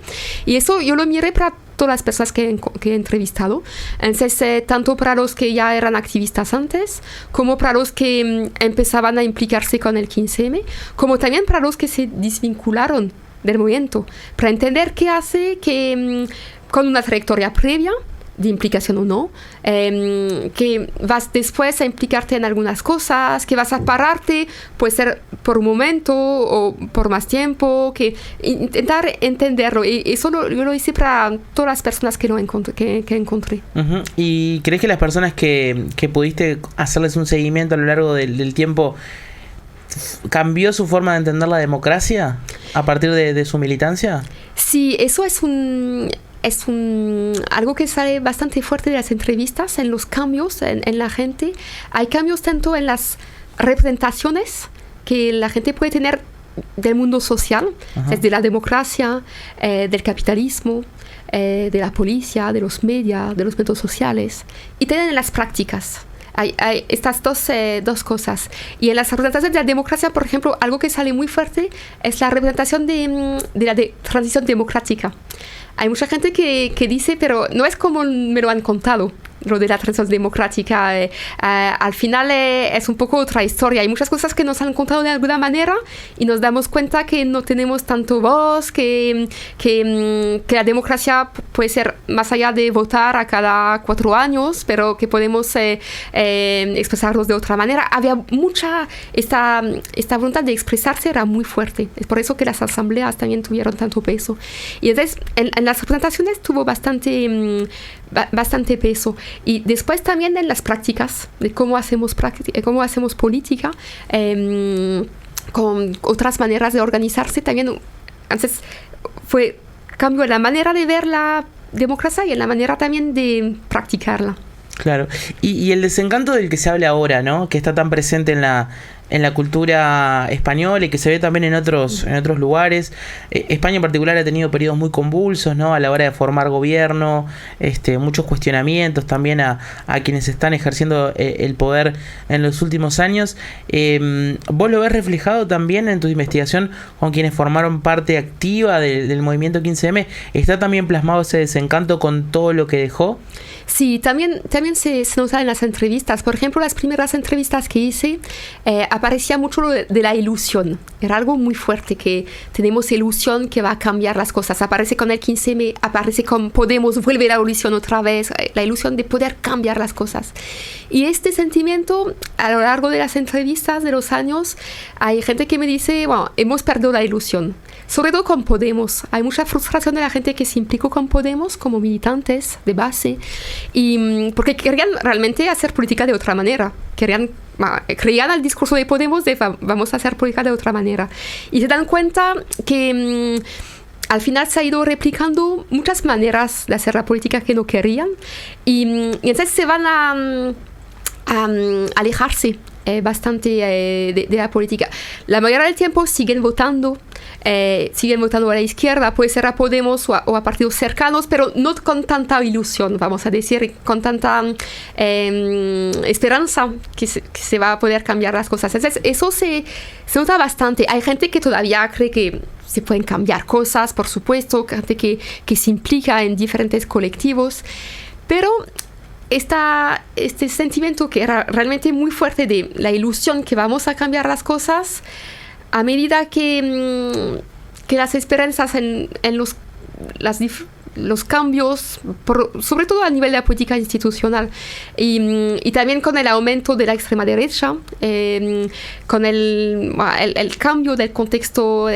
Y eso yo lo miré para todas las personas que he entrevistado. Entonces, tanto para los que ya eran activistas antes, como para los que empezaban a implicarse con el 15M, como también para los que se desvincularon del movimiento, para entender qué hace que con una trayectoria previa, de implicación o no, que vas después a implicarte en algunas cosas, que vas a pararte, puede ser por un momento o por más tiempo, que intentar entenderlo. Y eso yo lo hice para todas las personas que encontré. Uh-huh. ¿Y crees que las personas que pudiste hacerles un seguimiento a lo largo del tiempo cambió su forma de entender la democracia a partir de su militancia? Sí, eso es algo que sale bastante fuerte de las entrevistas, en los cambios en la gente. Hay cambios tanto en las representaciones que la gente puede tener del mundo social, de la democracia, del capitalismo, de la policía, de los medios, de los métodos sociales, y también en las prácticas. Hay estas dos cosas. Y en las representaciones de la democracia, por ejemplo, algo que sale muy fuerte es la representación de la transición democrática. Hay mucha gente que dice, pero no es como me lo han contado, lo de la transición democrática. Al final es un poco otra historia. Hay muchas cosas que nos han contado de alguna manera y nos damos cuenta que no tenemos tanto voz, que la democracia puede ser más allá de votar a cada 4 años, pero que podemos expresarnos de otra manera. Había esta voluntad de expresarse era muy fuerte. Es por eso que las asambleas también tuvieron tanto peso. Y entonces en las representaciones tuvo bastante peso. Y después también en las prácticas, de cómo hacemos política, con otras maneras de organizarse también. Entonces fue cambio en la manera de ver la democracia y en la manera también de practicarla. Claro. Y el desencanto del que se habla ahora, ¿no? Que está tan presente en la cultura española y que se ve también en otros lugares. España en particular ha tenido periodos muy convulsos, ¿no? A la hora de formar gobierno, muchos cuestionamientos también a quienes están ejerciendo el poder en los últimos años. ¿Vos lo ves reflejado también en tu investigación con quienes formaron parte activa del movimiento 15M? ¿Está también plasmado ese desencanto con todo lo que dejó? Sí, también se nota en las entrevistas. Por ejemplo, las primeras entrevistas que hice, aparecía mucho lo de la ilusión. Era algo muy fuerte, que tenemos ilusión que va a cambiar las cosas. Aparece con el 15M, aparece con Podemos, vuelve la ilusión otra vez, la ilusión de poder cambiar las cosas. Y este sentimiento, a lo largo de las entrevistas de los años, hay gente que me dice, bueno, hemos perdido la ilusión. Sobre todo con Podemos. Hay mucha frustración de la gente que se implicó con Podemos como militantes de base, y porque querían realmente hacer política de otra manera. Creían al discurso de Podemos de vamos a hacer política de otra manera. Y se dan cuenta que al final se ha ido replicando muchas maneras de hacer la política que no querían. Y entonces se van a alejarse bastante de la política. La mayoría del tiempo siguen votando a la izquierda, puede ser a Podemos o a partidos cercanos, pero no con tanta ilusión, vamos a decir, con tanta esperanza que se va a poder cambiar las cosas. Entonces, eso se nota bastante. Hay gente que todavía cree que se pueden cambiar cosas, por supuesto, gente que se implica en diferentes colectivos, pero este sentimiento que era realmente muy fuerte de la ilusión que vamos a cambiar las cosas, a medida que las esperanzas en los cambios, sobre todo a nivel de la política institucional, y también con el aumento de la extrema derecha, con el cambio del contexto,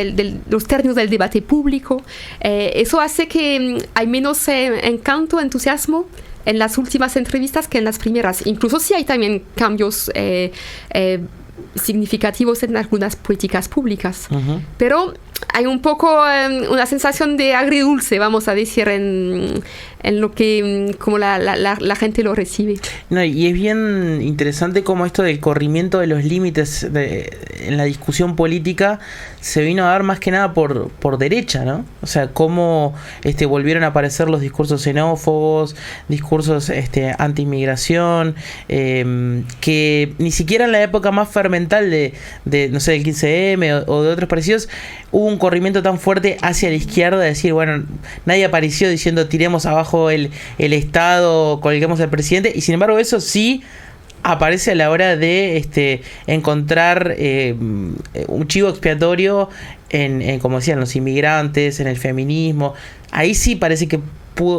los términos del debate público. Eso hace que hay menos encanto, entusiasmo en las últimas entrevistas que en las primeras. Incluso sí hay también cambios significativos en algunas políticas públicas. Uh-huh. Pero hay un poco una sensación de agridulce, vamos a decir, en lo que como la gente lo recibe. No, y es bien interesante cómo esto del corrimiento de los límites en la discusión política se vino a dar más que nada por derecha, ¿no? O sea, cómo volvieron a aparecer los discursos xenófobos, discursos anti-inmigración, que ni siquiera en la época más fermental de no sé, del 15M o de otros parecidos, hubo un corrimiento tan fuerte hacia la izquierda, de decir, bueno, nadie apareció diciendo tiremos abajo el Estado, colguemos al presidente, y sin embargo eso sí aparece a la hora de encontrar un chivo expiatorio en, como decían, los inmigrantes, en el feminismo. Ahí sí parece que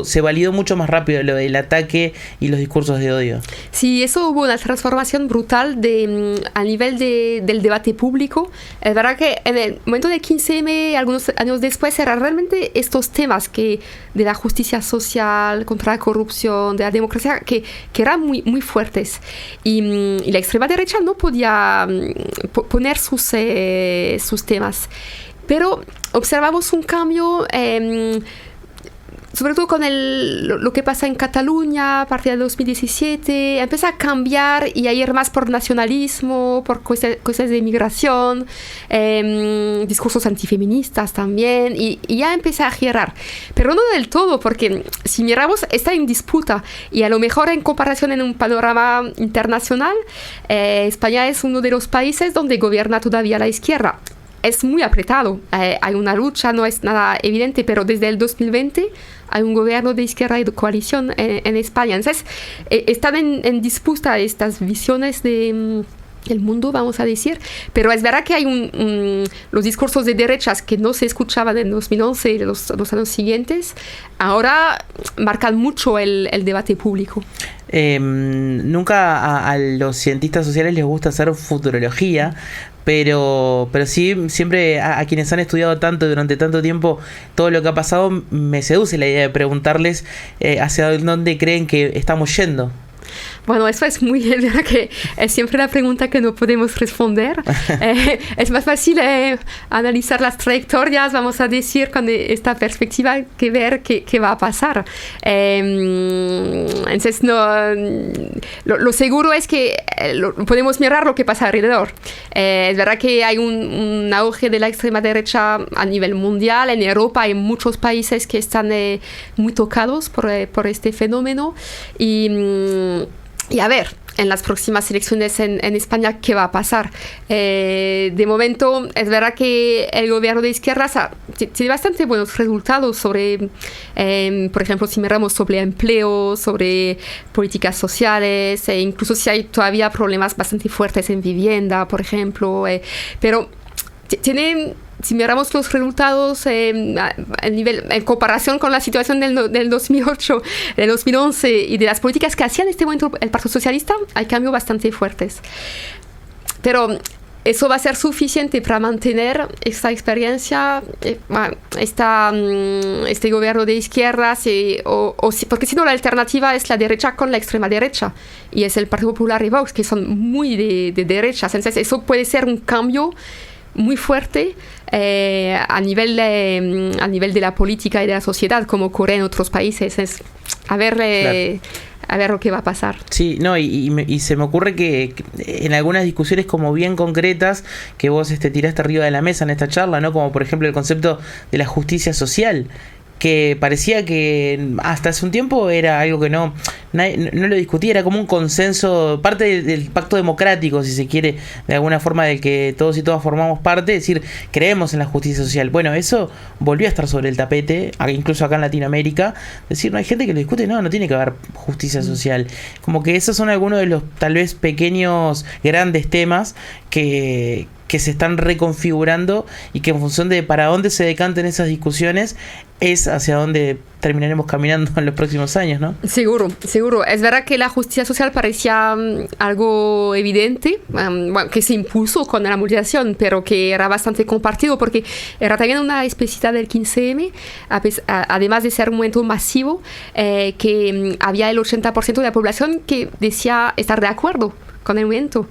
se validó mucho más rápido lo del ataque y los discursos de odio. Sí, eso hubo una transformación brutal a nivel del debate público. Es verdad que en el momento del 15M, algunos años después, eran realmente estos temas de la justicia social, contra la corrupción, de la democracia, que eran muy, muy fuertes. Y la extrema derecha no podía poner sus temas. Pero observamos un cambio, sobre todo con lo que pasa en Cataluña a partir del 2017, empieza a cambiar y a ir más por nacionalismo, por cosas de inmigración, discursos antifeministas también, y ya empieza a girar. Pero no del todo, porque si miramos, está en disputa, y a lo mejor en comparación en un panorama internacional, España es uno de los países donde gobierna todavía la izquierda. Es muy apretado, hay una lucha, no es nada evidente, pero desde el 2020 hay un gobierno de izquierda y de coalición en España. Entonces, están en disputa estas visiones del mundo, vamos a decir, pero es verdad que hay los discursos de derechas que no se escuchaban en 2011 y los años siguientes, ahora marcan mucho el debate público. Nunca a los cientistas sociales les gusta hacer futurología, pero sí, siempre a quienes han estudiado tanto durante tanto tiempo todo lo que ha pasado, me seduce la idea de preguntarles hacia dónde creen que estamos yendo. Bueno, eso es muy verdad que es siempre la pregunta que no podemos responder. Es más fácil analizar las trayectorias, vamos a decir, con esta perspectiva, que ver qué va a pasar. Entonces, lo seguro es que podemos mirar lo que pasa alrededor. Es verdad que hay un auge de la extrema derecha a nivel mundial. En Europa hay muchos países que están muy tocados por este fenómeno. Y a ver, en las próximas elecciones en España, ¿qué va a pasar? De momento, es verdad que el gobierno de izquierdas tiene bastante buenos resultados sobre, por ejemplo, si miramos sobre empleo, sobre políticas sociales, e incluso si hay todavía problemas bastante fuertes en vivienda, por ejemplo. Pero tienen... Si miramos los resultados en comparación con la situación del 2008, del 2011 y de las políticas que hacía en este momento el Partido Socialista, hay cambios bastante fuertes. Pero eso va a ser suficiente para mantener esta experiencia, este gobierno de izquierdas, porque si no la alternativa es la derecha con la extrema derecha, y es el Partido Popular y Vox, que son muy de derechas. Entonces eso puede ser un cambio muy fuerte a nivel de la política y de la sociedad, como ocurre en otros países. A ver lo que va a pasar. Sí, no, y se me ocurre que en algunas discusiones como bien concretas que vos tiraste arriba de la mesa en esta charla, ¿no? Como por ejemplo el concepto de la justicia social, que parecía que hasta hace un tiempo era algo que no lo discutía, era como un consenso, parte del pacto democrático, si se quiere, de alguna forma, del que todos y todas formamos parte, es decir, creemos en la justicia social. Bueno, eso volvió a estar sobre el tapete, incluso acá en Latinoamérica, es decir, no hay gente que lo discute, no tiene que haber justicia social. Como que esos son algunos de los tal vez pequeños, grandes temas que que se están reconfigurando y que en función de para dónde se decanten esas discusiones es hacia dónde terminaremos caminando en los próximos años, ¿no? Seguro. Es verdad que la justicia social parecía algo evidente, que se impuso con la movilización, pero que era bastante compartido porque era también una especialidad del 15M, además de ser un momento masivo, que había el 80% de la población que decía estar de acuerdo con el momento.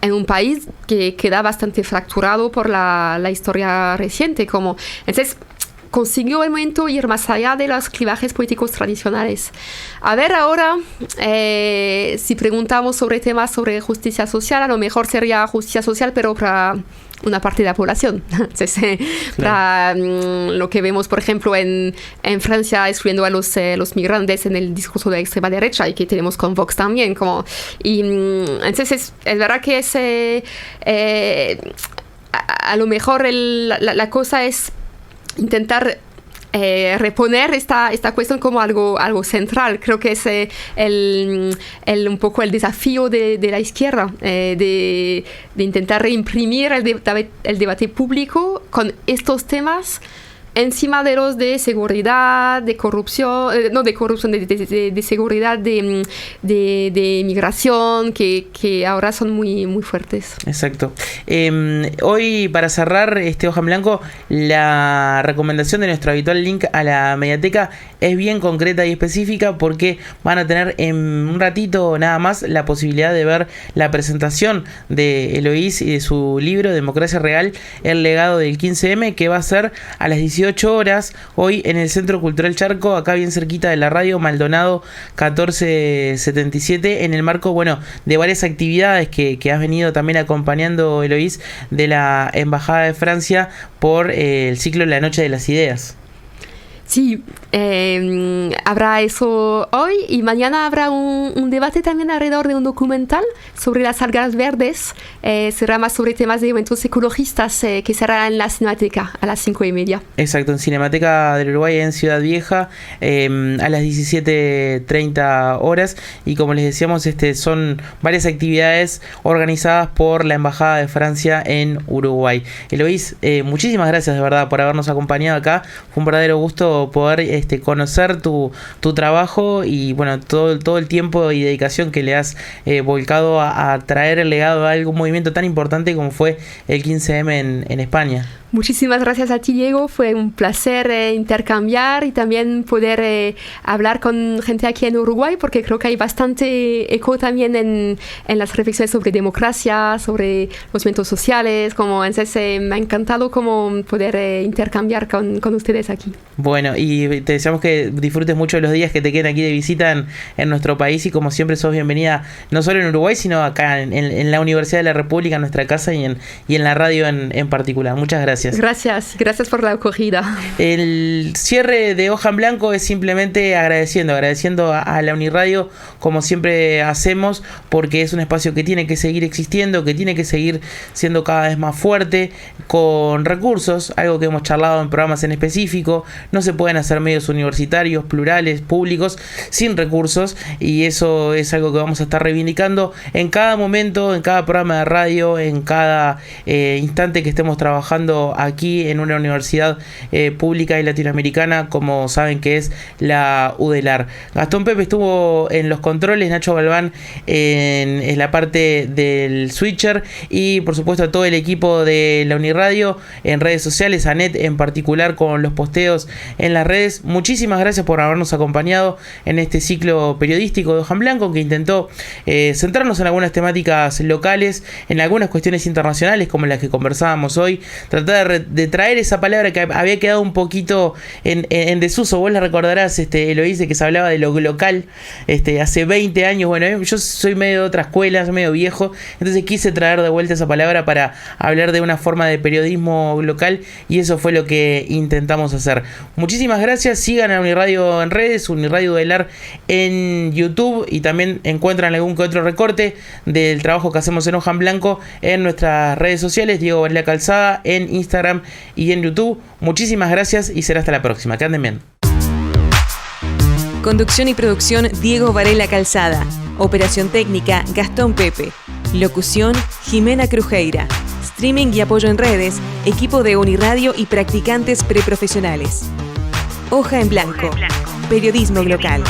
En un país que queda bastante fracturado por la historia reciente. Entonces, consiguió el momento ir más allá de los clivajes políticos tradicionales. A ver, ahora, si preguntamos sobre temas sobre justicia social, a lo mejor sería justicia social, pero para una parte de la población. Entonces, para lo que vemos, por ejemplo, en Francia, excluyendo a los migrantes en el discurso de la extrema derecha, y que tenemos con Vox también. Entonces, es verdad que a lo mejor la cosa es intentar reponer esta cuestión como algo central. Creo que es un poco el desafío de la izquierda, de intentar reimprimir el debate público con estos temas encima de los de seguridad, de corrupción, de seguridad, de migración, que ahora son muy, muy fuertes. Exacto. Hoy, para cerrar Hoja en Blanco, la recomendación de nuestro habitual link a la Mediateca es bien concreta y específica porque van a tener en un ratito nada más la posibilidad de ver la presentación de Eloís y de su libro Democracia Real, el legado del 15M, que va a ser a las 18 horas hoy en el Centro Cultural Charco, acá bien cerquita de la radio, Maldonado 1477, en el marco, de varias actividades que has venido también acompañando, Eloís, de la Embajada de Francia por el ciclo La Noche de las Ideas. Sí, habrá eso hoy y mañana habrá un debate también alrededor de un documental sobre las algas verdes. Será más sobre temas de eventos ecologistas que será en la Cinemateca a las 5:30. Exacto, en Cinemateca del Uruguay en Ciudad Vieja a las 17:30 horas. Y como les decíamos, son varias actividades organizadas por la Embajada de Francia en Uruguay. Eloís, muchísimas gracias de verdad por habernos acompañado acá. Fue un verdadero gusto poder conocer tu trabajo y todo el tiempo y dedicación que le has volcado a traer el legado de algún movimiento tan importante como fue el 15M en España. Muchísimas gracias a ti, Diego. Fue un placer intercambiar y también poder hablar con gente aquí en Uruguay, porque creo que hay bastante eco también en las reflexiones sobre democracia, sobre los movimientos sociales. Entonces me ha encantado poder intercambiar con ustedes aquí. Bueno, y te deseamos que disfrutes mucho los días que te queden aquí de visita en nuestro país, y como siempre sos bienvenida no solo en Uruguay, sino acá en la Universidad de la República, en nuestra casa, y en la radio en particular. Muchas gracias. Gracias por la acogida. El cierre de Hoja en Blanco es simplemente agradeciendo a la Uniradio, como siempre hacemos, porque es un espacio que tiene que seguir existiendo, que tiene que seguir siendo cada vez más fuerte, con recursos, algo que hemos charlado en programas en específico. No se pueden hacer medios universitarios, plurales, públicos, sin recursos, y eso es algo que vamos a estar reivindicando en cada momento, en cada programa de radio, en cada instante que estemos trabajando aquí en una universidad pública y latinoamericana, como saben que es la UDELAR. Gastón Pepe estuvo en los controles, Nacho Galván en la parte del switcher, y por supuesto a todo el equipo de la Uniradio en redes sociales, a Net en particular con los posteos en las redes. Muchísimas gracias por habernos acompañado en este ciclo periodístico de Hoja en Blanco, que intentó centrarnos en algunas temáticas locales, en algunas cuestiones internacionales como las que conversábamos hoy, tratar de traer esa palabra que había quedado un poquito en desuso. Vos la recordarás, Eloís, de que se hablaba de lo local hace 20 años. Yo soy medio de otra escuela, soy medio viejo, entonces quise traer de vuelta esa palabra para hablar de una forma de periodismo local, y eso fue lo que intentamos hacer. Muchísimas gracias. Sigan a Uniradio en redes, Uniradio UDELAR en YouTube, y también encuentran algún que otro recorte del trabajo que hacemos en Hoja en Blanco en nuestras redes sociales, Diego Varela Calzada en Instagram y en YouTube. Muchísimas gracias y será hasta la próxima. Que anden bien. Conducción y producción, Diego Varela Calzada. Operación técnica, Gastón Pepe. Locución, Jimena Crujeira. Streaming y apoyo en redes, equipo de Uniradio y practicantes preprofesionales. Hoja en blanco. Periodismo local.